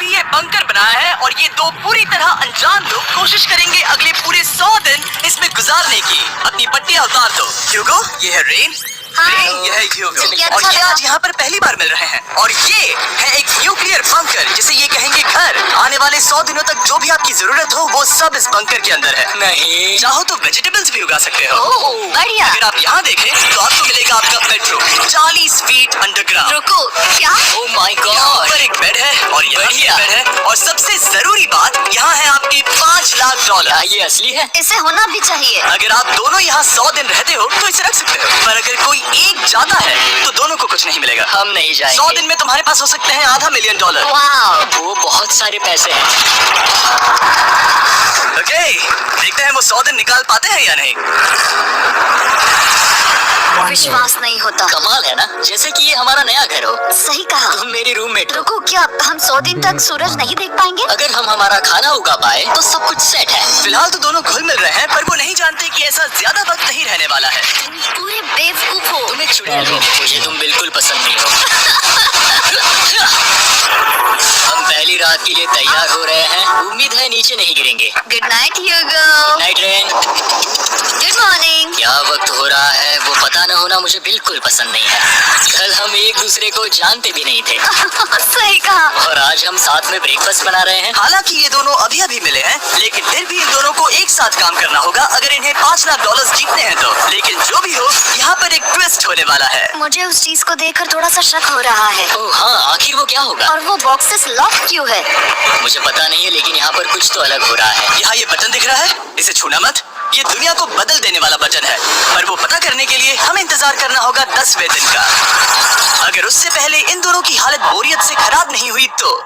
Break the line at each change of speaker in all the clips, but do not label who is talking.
अभी ये बंकर बनाया है और ये दो पूरी तरह अनजान लोग कोशिश करेंगे अगले पूरे 100 दिन इसमें गुजारने की। अपनी पट्टियां उतार दो। ह्यूगो, ये है रेन। ये है ह्यूगो और ये आज यहाँ पर पहली बार मिल रहे हैं। और ये है एक न्यूक्लियर बंकर जिसे ये कहेंगे घर। आने वाले 100 दिनों तक जो भी आपकी जरूरत हो वो सब इस बंकर के अंदर है। नहीं चाहो तो वेजिटेबल्स भी उगा सकते हो।
बढ़िया।
अगर आप यहाँ देखें तो आपको मिलेगा आपका बेडरूम 40 फीट अंडरग्राउंड।
रुको, क्या?
Oh my God. यहाँ पर एक बेड है और यहाँ भी बेड है और सबसे जरूरी बात यहाँ है आपके $5 लाख।
ये असली है?
इसे होना भी चाहिए।
अगर आप दोनों यहाँ 100 दिन रहते हो तो इसे रख सकते हो, पर अगर कोई एक जाता है तो दोनों को कुछ नहीं मिलेगा।
हम नहीं जाएंगे।
100 दिन में तुम्हारे पास हो सकते हैं $500 मिलियन।
वाह,
वो बहुत सारे पैसे हैं।
ओके, देखते हैं वो 100 दिन निकाल पाते हैं या नहीं।
विश्वास नहीं होता।
कमाल है ना, जैसे कि ये हमारा नया घर हो।
सही कहा।
तुम मेरी रूममेट हो।
रुको, क्या हम 100 दिन तक सूरज नहीं देख पाएंगे?
अगर हम हमारा खाना उगा पाए तो सब कुछ सेट है।
फिलहाल तो दोनों घुल मिल रहे हैं, पर वो नहीं जानते कि ऐसा ज्यादा वक्त नहीं रहने वाला है।
पूरे बेवकूफ हो।
तुम एक चुड़ैल हो, मुझे तुम बिल्कुल पसंद नहीं हो। हम पहली रात के लिए तैयार हो रहे हैं। उम्मीद है नीचे नहीं गिरेंगे।
Good night Hugo.
Night Ren.
Good morning.
क्या वक्त हो रहा है वो पता न होना मुझे बिल्कुल पसंद नहीं है। कल हम एक दूसरे को जानते भी नहीं थे
सही कहा।
और आज हम साथ में ब्रेकफास्ट बना रहे हैं।
हालांकि ये दोनों अभी अभी मिले हैं, लेकिन फिर भी इन दोनों को एक साथ काम करना होगा अगर इन्हें $5 लाख जीतने हैं तो। लेकिन जो भी हो, यहाँ पर एक ट्विस्ट होने वाला है।
मुझे उस चीज को देखकर थोड़ा सा शक हो रहा है।
ओह हाँ, आखिर वो क्या होगा?
और वो बॉक्सेस लॉक क्यों है?
मुझे पता नहीं है, लेकिन यहाँ पर कुछ तो अलग हो रहा है।
यहाँ ये बटन दिख रहा है, इसे छूना मत। ये दुनिया को बदल देने वाला बटन है, पर वो पता करने के लिए हमें इंतजार करना होगा 10वें दिन का। अगर उससे पहले इन दोनों की हालत बोरियत से खराब नहीं हुई तो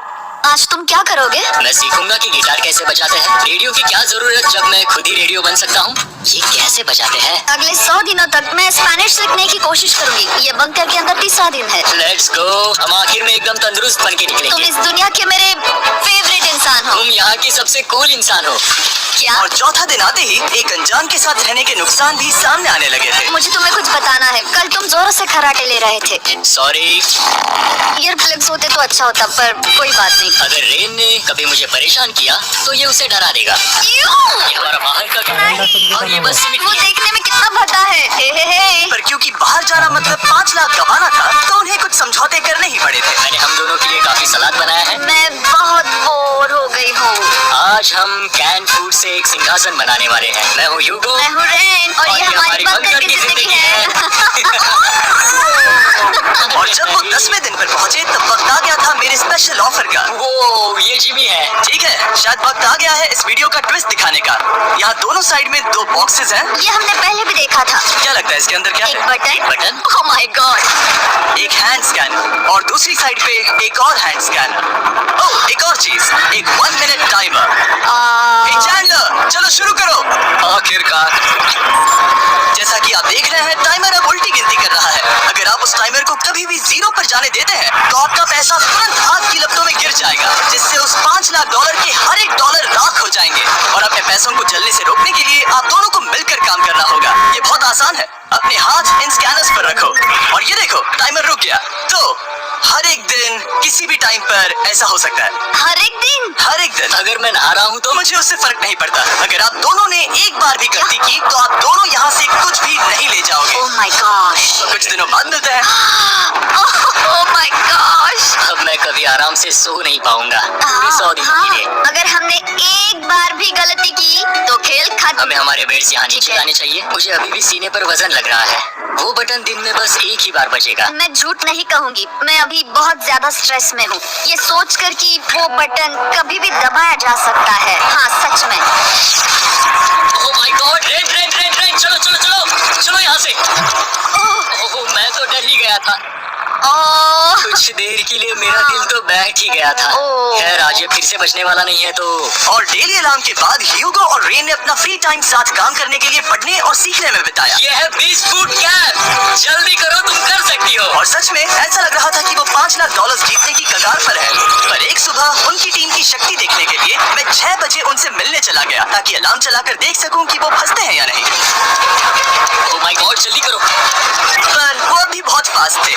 आज तुम क्या करोगे?
मैं सीखूंगा कि गिटार कैसे बजाते हैं। रेडियो की क्या जरूरत जब मैं खुद ही रेडियो बन सकता हूँ। ये कैसे बजाते हैं?
अगले 100 दिनों तक मैं स्पेनिश सीखने की कोशिश करूंगी। ये बंकर के अंदर तीसरा दिन है।
Let's go. हम आखिर में एकदम तंदुरुस्त बन के
तुम
निकलेंगे।
इस दुनिया के मेरे फेवरेट इंसान हो।
तुम यहाँ की सबसे कूल इंसान हो।
क्या?
और चौथा दिन आते ही एक अनजान के साथ रहने के नुकसान भी सामने आने लगे थे।
मुझे तुम्हें कुछ बताना है। कल तुम जोरों से खर्राटे ले रहे थे।
सॉरी।
ईयर प्लग्स होते तो अच्छा होता, पर कोई बात नहीं।
अगर रेन ने कभी मुझे परेशान किया तो ये उसे डरा देगा। ये हमारा बाहर का घर है और ये बस
वो देखने में कितना भद्दा है। हे।
पर क्योंकि बाहर जाना मतलब 5 लाख गंवाना था, तो उन्हें कुछ समझौते करने ही पड़े थे।
मैंने हम दोनों के लिए काफी सलाद बनाया है।
मैं बहुत बोर हो गई हूँ।
आज हम कैन फूड से एक सिंहासन बनाने वाले हैं। मैं हूँ ह्यूगो।
मैं हूँ रेन और ये हमारी बंकर की जिंदगी है।
और जब वो 10वें दिन पर पहुंचे तब वक्त आ गया था मेरे स्पेशल ऑफर का।
वो ये जिमी है।
ठीक है, शायद वक्त आ गया है इस वीडियो का ट्विस्ट दिखाने का। यहाँ दोनों साइड में 2 बॉक्सेस हैं।
ये हमने पहले भी देखा था।
क्या लगता है इसके अंदर क्या
एक
है?
Button.
Button?
Oh my God.
एक हैंड स्कैन और दूसरी साइड पे एक और हैंड स्कैन। ओह, एक और चीज, एक 1 मिनट टाइमर। हे चैंडलर, चलो शुरू करो। आखिरकार। जैसा कि आप देख रहे हैं, टाइमर अब उल्टी गिनती कर रहा है। अगर आप उस टाइमर को कभी भी 0 पर जाने देते हैं तो आपका पैसा तुरंत हाथ की लपटों में गिर जाएगा, जिससे उस $5 लाख के हर एक डॉलर राख हो जाएंगे। और अपने पैसों को जलने से रोकने के लिए आप दोनों को मिलकर काम करना होगा। ये बहुत आसान है। अपने हाथ इन स्कैनर्स पर रखो और ये देखो, टाइमर रुक गया। तो हर एक दिन किसी भी टाइम पर ऐसा हो सकता है।
हर एक दिन?
हर एक दिन।
अगर मैं नहा रहा हूँ तो
मुझे उससे फर्क नहीं पड़ता। अगर आप दोनों ने एक बार भी गलती की तो आप दोनों यहाँ से कुछ भी नहीं ले जाओगे।
Oh my gosh.
कुछ दिनों बाद मिलते हैं।
Oh my gosh.
अब मैं कभी आराम से सो नहीं पाऊंगा पूरे 100 दिन के लिए।
अगर हमने एक बार भी गलती की तो खेल खत्म।
हमें हमारे बेड से यहाँ नीचे
ठीक है।
लाने चाहिए। मुझे अभी भी सीने पर वजन लग रहा है। वो बटन दिन में बस एक ही बार बजेगा।
मैं झूठ नहीं कहूंगी, मैं अभी बहुत ज्यादा स्ट्रेस में हूँ, ये सोचकर कि वो बटन कभी भी दबाया जा सकता है। हाँ सच में।
ओह माय गॉड, रेन, चलो यहाँ से। ओह, मैं तो डर ही गया था।
ओह,
कुछ देर के लिए मेरा दिल तो बैठ ही गया था।
ओह।
खैर, आज ये फिर से बचने वाला नहीं है तो।
और डेली अलार्म के बाद ह्यूगो और रेन ने अपना फ्री टाइम साथ काम करने के लिए पढ़ने और सीखने में बिताया।
ये है बीच फूट कैप। जल्दी करो, तुम कर सकती हो।
और सच में ऐसा लग रहा था कि वो $5 लाख जीतने की कगार पर है। पर एक सुबह उनकी टीम की शक्ति देखने के लिए मैं 6 बजे उनसे मिलने चला गया ताकि अलार्म चलाकर देख सकूं कि वो फंसते हैं या नहीं।
ओह माय गॉड, जल्दी करो।
पर वो अभी बहुत फास्ट थे।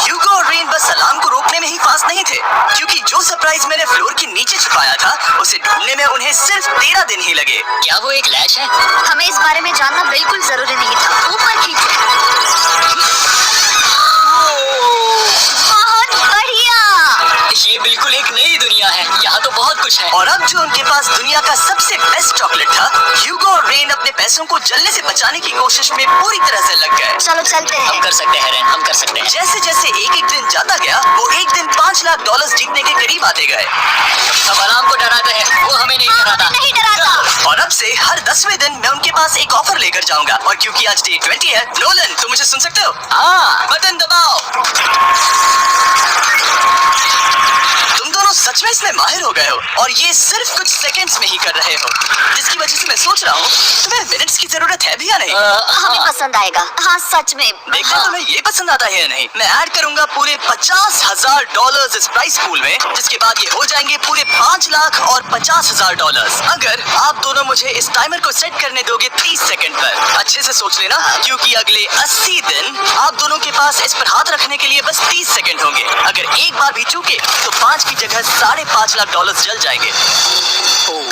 ह्यूगो और रेन बस अलार्म को रोकने में ही फास्ट नहीं थे, क्योंकि जो सरप्राइज मैंने फ्लोर के नीचे छुपाया था उसे ढूंढने में उन्हें सिर्फ 13 दिन ही लगे।
क्या वो एक लैच है?
हमें इस बारे में जानना बिल्कुल जरूरी नहीं था। ऊपर खींचो। बहुत बढ़िया।
ये बिल्कुल एक नई दुनिया है, यहाँ तो बहुत कुछ है।
और अब जो उनके पास दुनिया का सबसे बेस्ट चॉकलेट था, ह्यूगो और रेन अपने पैसों को जलने से बचाने की कोशिश में पूरी तरह से लग गए।
चलो चलते
हम
हैं।
कर सकते हैं रेन, हम कर सकते हैं।
जैसे जैसे एक एक दिन जाता गया, वो एक दिन $5 लाख जीतने के करीब आते गए।
अब अलार्म को डराते हैं, वो हमें नहीं डराता।
नहीं डराता।
और अब से हर 10वें दिन मैं उनके पास एक ऑफर लेकर जाऊंगा। और क्योंकि आज डे 20 है, नोलन तुम मुझे सुन सकते हो?
हाँ।
बटन दबाओ। तुम दोनों सच में इसमें माहिर हो गए हो और ये सिर्फ कुछ सेकंड्स में ही कर रहे हो, जिसकी वजह से मैं सोच रहा हूँ तुम्हें मिनट्स की जरूरत है भी या नहीं।
हमें
हाँ।
पसंद आएगा। हाँ सच में।
देखना
हाँ।
तुम्हें ये पसंद आता है या नहीं। मैं ऐड करूंगा पूरे $50,000 इस प्राइस पूल में, जिसके बाद ये हो जाएंगे पूरे $5 लाख और $50,000। अगर आप दोनों मुझे इस टाइमर को सेट करने दोगे 30 सेकंड पर। अच्छे से सोच लेना, क्योंकि अगले 80 दिन आप दोनों के पास इस पर हाथ रखने के लिए बस 30 सेकंड होंगे। अगर एक बार भी चूके तो 5 की जगह $5.5 लाख जल जाएंगे।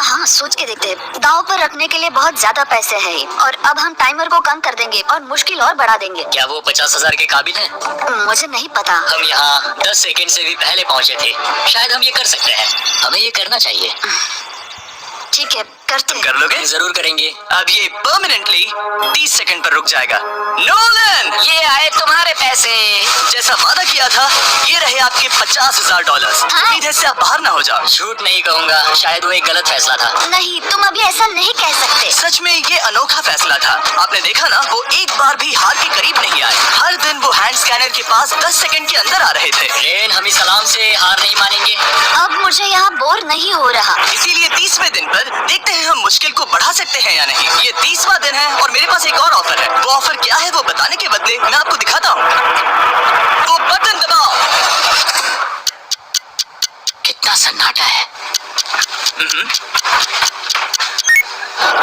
हाँ सोच के देखते हैं। दांव पर रखने के लिए बहुत ज्यादा पैसे हैं और अब हम टाइमर को कम कर देंगे और मुश्किल और बढ़ा देंगे।
क्या वो 50,000 के काबिल हैं?
मुझे नहीं पता।
हम यहाँ 10 सेकंड से भी पहले पहुँचे थे। शायद हम ये कर सकते हैं। हमें ये करना चाहिए।
ठीक है करते हैं।
कर लोगे?
जरूर करेंगे।
अब ये परमानेंटली 30 सेकंड पर रुक जाएगा। नोलन,
ये आए तुम्हारे पैसे।
जैसा वादा किया था, ये रहे आपके $50,000। उम्मीद है इससे आप बाहर ना हो जाओ।
झूठ नहीं कहूँगा, शायद वो एक गलत फैसला था।
नहीं तुम अभी ऐसा नहीं कह सकते।
सच में ये अनोखा फैसला था। आपने देखा ना, वो एक बार भी हार के करीब नहीं आए। हर दिन वो हैंड स्कैनर के पास 10 सेकंड के अंदर आ रहे थे।
रेन, हम इस सलाम से हार नहीं मानेंगे।
अब मुझे यहाँ बोर नहीं हो रहा।
इसीलिए 30वें दिन पर देखते हैं हम मुश्किल को बढ़ा सकते हैं या नहीं। ये 30वां दिन है और मेरे पास एक और ऑफर है। वो ऑफर क्या है वो बताने के बदले मैं आपको दिखाता हूँ। वो बटन दबाओ।
कितना सन्नाटा है।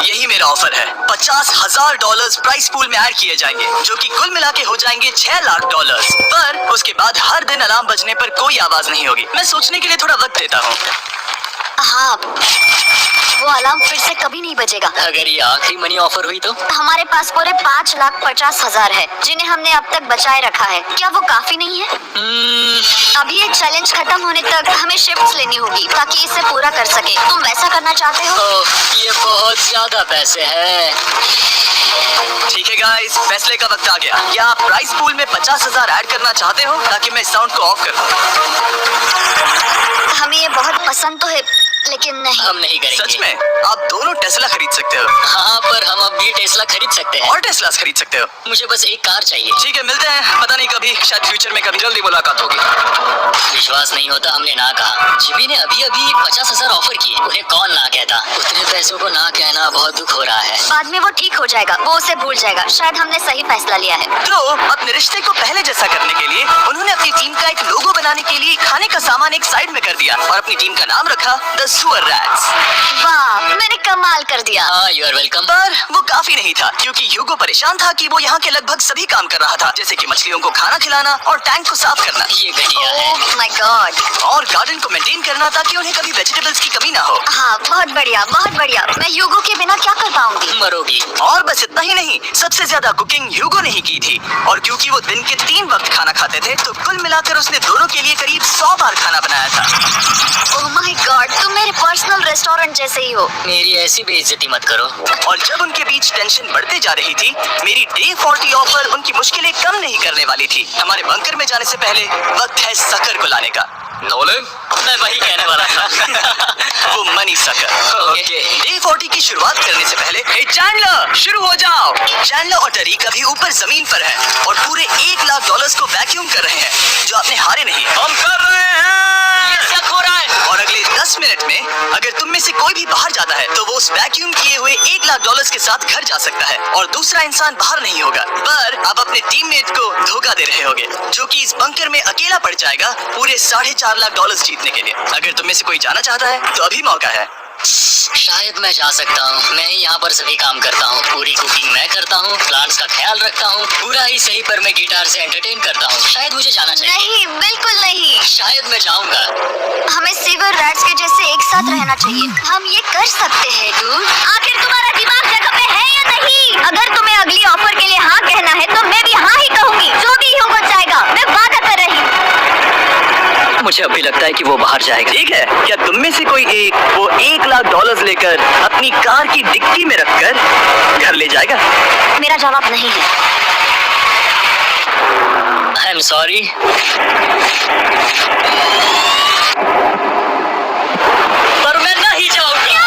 यही मेरा ऑफर है। $50,000 प्राइस पूल में ऐड किए जाएंगे, जो कि कुल मिला के हो जाएंगे $6 लाख। पर उसके बाद हर दिन अलार्म बजने पर कोई आवाज नहीं होगी। मैं सोचने के लिए थोड़ा वक्त देता हूँ।
हाँ वो अलार्म फिर से कभी नहीं बजेगा।
अगर ये आखिरी मनी ऑफर हुई तो?
हमारे पास पूरे $5,50,000 है, जिन्हें हमने अब तक बचाए रखा है। क्या वो काफी नहीं है? अभी ये चैलेंज खत्म होने तक हमें शिफ्ट्स लेनी होगी ताकि इसे पूरा कर सके। तुम वैसा करना चाहते हो?
ये बहुत ज्यादा पैसे हैं।
ठीक है गाइस, फैसले का वक्त आ गया। क्या आप प्राइस पूल में 50,000 ऐड करना चाहते हो ताकि मैं साउंड को ऑफ कर दूं?
हमें ये बहुत पसंद तो है, लेकिन नहीं।
हम नहीं करेंगे।
सच में? आप दोनों टेस्ला खरीद सकते हो।
हाँ, पर हम अब भी टेस्ला खरीद सकते हैं।
और टेस्लास खरीद सकते हो।
मुझे बस एक कार चाहिए।
ठीक है, मिलते हैं। पता नहीं कभी, शायद फ्यूचर में कभी जल्दी मुलाकात होगी।
विश्वास नहीं होता, हमने ना कहा। जिमी ने अभी अभी 50,000 ऑफर किए। उन्हें कौन ना कहता। उतने पैसों को ना कहना बहुत दुख हो रहा है।
बाद में वो ठीक हो जाएगा, वो उसे भूल जाएगा। शायद हमने सही फैसला लिया है।
तो अपने रिश्ते को पहले जैसा करने के लिए उन्होंने अपनी टीम का एक लोगो बनाने के लिए खाने का सामान एक साइड में कर दिया और अपनी टीम का नाम रखा द सुअर रैट्स।
वाह, मैंने कमाल कर दिया।
हाँ, यू आर वेलकम।
पर वो काफी नहीं था, क्योंकि ह्यूगो परेशान था कि वो यहाँ के लगभग सभी काम कर रहा था, जैसे कि मछलियों को खाना खिलाना और टैंक को साफ करना।
ये घटिया है।
Oh my God.
और गार्डन को मेंटेन करना ताकि उन्हें कभी वेजिटेबल्स की कमी ना हो।
हाँ बहुत बढ़िया, बहुत बढ़िया। मैं ह्यूगो के बिना क्या कर पाऊंगी?
मरोगी।
और बस इतना ही नहीं, सबसे ज्यादा कुकिंग ह्यूगो ने ही की थी। और क्योंकि वो दिन के 3 वक्त खाना खाते थे, तो कुल मिलाकर उसने दोनों के लिए करीब 100 बार खाना बनाया था।
ओह माय गॉड, तुम मेरे पर्सनल रेस्टोरेंट जैसे ही हो।
मेरी ऐसी बेइज्जती मत करो।
और जब उनके बीच टेंशन बढ़ते जा रही थी, मेरी डे 40 ऑफर उनकी मुश्किलें कम नहीं करने वाली थी। हमारे बंकर में जाने से पहले वक्त है सकर को लाने का।
नोलन, मैं वही कहने वाला था।
वो मनी सकर।
ओके।
डे 40 की शुरुआत करने से पहले, हे चैंडलर, शुरू हो जाओ। चैंडलर और टरीक अभी ऊपर जमीन पर हैं और पूरे $1 लाख को वैक्यूम कर रहे हैं, जो आपने हारे नहीं। हम कर रहे हैं।
ये क्या हो रहा है?
और अगले 10 10 मिनट में अगर तुम में से कोई भी बाहर जाता है तो वो उस वैक्यूम किए हुए $1,00,000 के साथ घर जा सकता है और दूसरा इंसान बाहर नहीं होगा। पर आप अपने टीममेट को धोखा दे रहे होगे जो कि इस बंकर में अकेला पड़ जाएगा पूरे $4.5 लाख जीतने के लिए। अगर तुम में से कोई जाना चाहता है तो अभी मौका है।
शायद मैं जा सकता हूँ। मैं ही यहाँ पर सभी काम करता हूँ। पूरी कुकिंग मैं करता हूँ, प्लांट्स का ख्याल रखता हूँ, पूरा ही सही, पर मैं गिटार से एंटरटेन करता हूँ। शायद मुझे जाना चाहिए।
नहीं, बिल्कुल नहीं।
शायद मैं जाऊँगा।
हमें सीवर रैट्स के जैसे एक साथ रहना चाहिए। हम ये कर सकते हैं डूड। आखिर तुम्हारा दिमाग जगह पे है या नहीं? अगर तुम्हें अगली ऑफर के लिए हाँ कहना है तो मैं भी हाँ ही कहूंगी। जो भी हो जाएगा, मैं वादा कर रही हूँ।
मुझे अभी लगता है कि वो बाहर जाएगा। ठीक है, क्या तुम में से कोई एक वो $1,00,000 लेकर अपनी कार की डिक्की में रखकर घर ले जाएगा?
मेरा जवाब नहीं है।
I am sorry. पर मैं नहीं जाऊंगा।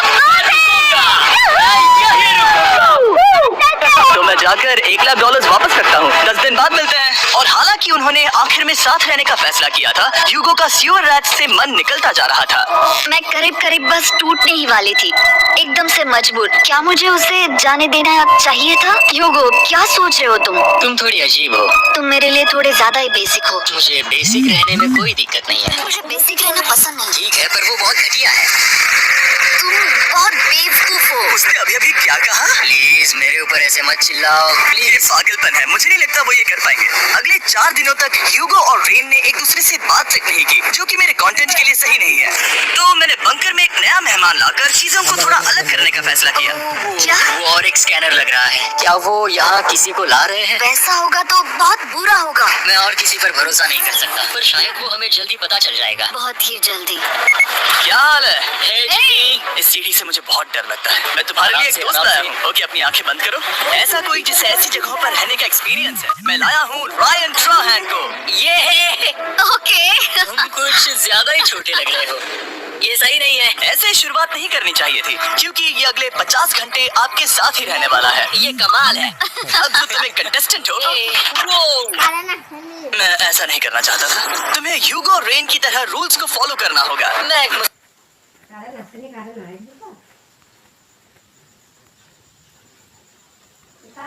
तो मैं जाकर $1,00,000 वापस रखता हूँ। 10 दिन बाद मिलते हैं। और हालांकि उन्होंने आखिर में साथ रहने का फैसला किया था, ह्यूगो का सीवर रैट से मन निकलता जा रहा था।
मैं करीब करीब बस टूटने ही वाली थी, एकदम से मजबूर। क्या मुझे उसे जाने देना चाहिए था? ह्यूगो, क्या सोच रहे हो तुम
थोड़ी अजीब हो।
तुम मेरे लिए थोड़े ज्यादा ही बेसिक हो।
मुझे बेसिक रहने में कोई दिक्कत नहीं है।
मुझे बेसिक रहना पसंद नहीं।
ठीक है, पर वो बहुत घटिया है।
तुम बहुत बेवकूफ हो।
उसने अभी अभी क्या कहा?
प्लीज मेरे ऊपर ऐसे मत चिल्लाओ।
ये पागलपन है। मुझे नहीं लगता वो ये कर पाएंगे। अगले 4 दिनों तक ह्यूगो और रेन ने एक दूसरे से बात तक नहीं की, जो कि मेरे कंटेंट के लिए सही नहीं है। तो मैंने बंकर में एक नया मेहमान लाकर चीजों को थोड़ा अलग करने का फैसला किया।
क्या?
वो और एक स्कैनर लग रहा है। क्या वो यहाँ किसी को ला रहे हैं?
वैसा होगा तो बहुत बुरा होगा।
मैं और किसी पर भरोसा नहीं कर सकता, पर शायद वो हमें जल्दी पता चल जाएगा।
बहुत ही जल्दी।
क्या हाल है?
हे जी।
इस सीढ़ी से मुझे बहुत डर लगता है। मैं तुम्हारे लिए एक दोस्त
आराम से।
लाया हूँ। ओके, अपनी आंखें बंद करो। ऐसा कोई जिसे ऐसी जगहों पर रहने का एक्सपीरियंस है। मैं लाया हूँ रायन ट्राहैन को।
ये
ओके।
तुम कुछ ज्यादा ही छोटे लग रहे हो। ये सही नहीं है।
ऐसे शुरुआत नहीं करनी चाहिए थी, क्योंकि ये अगले 50 घंटे आपके साथ ही रहने वाला है।
ये कमाल है।
अब जो तुम एक कंटेस्टेंट हो,
वो
मैं ऐसा नहीं करना चाहता था। तुम्हें ह्यूगो और रेन की तरह रूल्स को फॉलो करना होगा।
मैं
कारण असं नाही कारण आहे